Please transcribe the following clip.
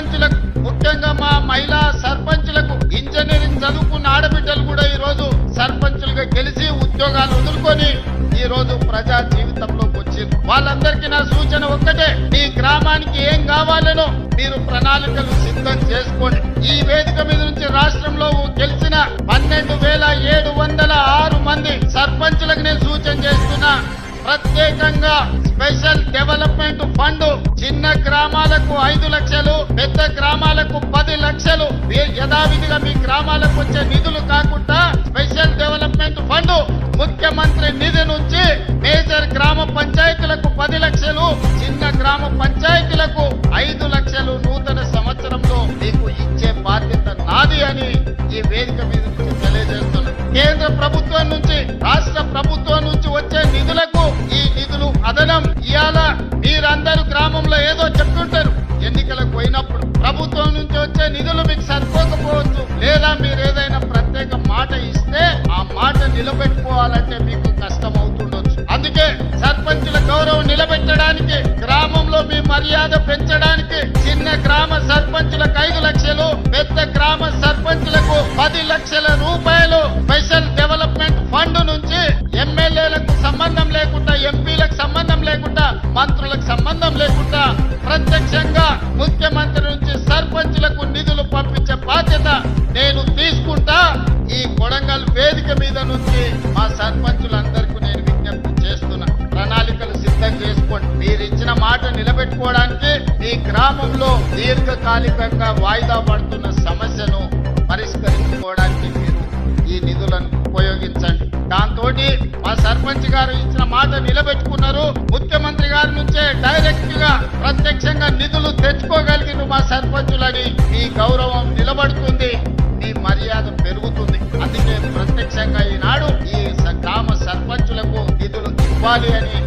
సర్పంచులకు, ముఖ్యంగా మా మహిళా సర్పంచులకు, ఇంజనీరింగ్ చదువుకున్న ఆడబిడ్డలు కూడా ఈ రోజు సర్పంచులుగా గెలిచి ఉద్యోగాలు వదులుకొని ఈ రోజు ప్రజా జీవితంలోకి వచ్చింది. వాళ్ళందరికీ నా సూచన ఒక్కటే, మీ గ్రామానికి ఏం కావాలనో మీరు ప్రణాళికలు సిద్ధం చేసుకోండి. ఈ వేదిక మీద నుంచి రాష్ట్రంలో గెలిచిన 12,706 మంది సర్పంచులకు నేను సూచన చేస్తున్నా, ప్రత్యేకంగా స్పెషల్ డెవలప్మెంట్ ఫండ్ చిన్న గ్రామాలకు 5 లక్షలు, పెద్ద గ్రామాలకు 10 లక్షలు, యథావిధిగా మీ గ్రామాలకు వచ్చే నిధులు కాకుండా స్పెషల్ డెవలప్మెంట్ ఫండ్ ముఖ్యమంత్రి నిధి నుంచి మేజర్ గ్రామ పంచాయతీలకు 10 లక్షలు, చిన్న గ్రామ పంచాయతీలకు 5 లక్షలు నూతన సంవత్సరంలో మీకు ఇచ్చే బాధ్యత నాది అని ఈ వేదిక మీద నుంచి తెలియజేస్తున్నాను. కేంద్ర ప్రభుత్వం నుంచి, రాష్ట్ర ప్రభుత్వం నుంచి వచ్చే నిధులకు ఈ నిధులు అదనం. ఇవాళ మీరందరూ గ్రామంలో ఏదో చెప్తుంటారు, ఎన్నికలకు పోయినప్పుడు ప్రభుత్వం నుంచి వచ్చే నిధులు మీకు సరిపోకపోవచ్చు, లేదా మీరు ఏదైనా ప్రత్యేక మాట ఇస్తే ఆ మాట నిలబెట్టుకోవాలంటే మీకు కష్టం అవుతుండొచ్చు. అందుకే సర్పంచుల గౌరవం నిలబెట్టడానికి, గ్రామంలో మీ మర్యాద పెంచడానికి చిన్న గ్రామ సర్పంచులకు 5 లక్షలు, పెద్ద గ్రామ సర్పంచులకు 10 లక్షల రూపాయలు స్పెషల్ డెవలప్మెంట్ ఫండ్ నుంచి ఎమ్మెల్యేలకు సంబంధం లేకుండా, ఎంపీలకు సంబంధం లేకుండా, మంత్రులకు సంబంధం లేకుండా ప్రత్యక్షంగా ముఖ్యమంత్రి నుంచి సర్పంచులకు నిధులు పంపించే బాధ్యత నేను తీసుకుంటా. ఈ కొడంగల్ వేదిక మీద నుంచి మా సర్పంచులందరికీ నేను విజ్ఞప్తి చేస్తున్నా, ప్రణాళికలు సిద్ధం చేసుకోండి. మీరు ఇచ్చిన మాట నిలబెట్టుకోవడానికి మీ గ్రామంలో దీర్ఘకాలికంగా వాయిదా పడుతున్న సమస్యను పరిష్కరించుకోవడానికి మీరు ఈ నిధులను ఉపయోగించండి. దాంతో మా సర్పంచ్ గారు ఇచ్చిన మాట నిలబెట్టుకున్నారు. ముఖ్యమంత్రి గారి నుంచే డైరెక్ట్ గా ప్రత్యక్షంగా నిధులు తెచ్చుకోగలిగిన మా సర్పంచులని మీ గౌరవం నిలబడుతుంది, మీ మర్యాద పెరుగుతుంది. అందుకే ప్రత్యక్షంగా ఈనాడు ఈ గ్రామ సర్పంచులకు నిధులు ఇవ్వాలి అని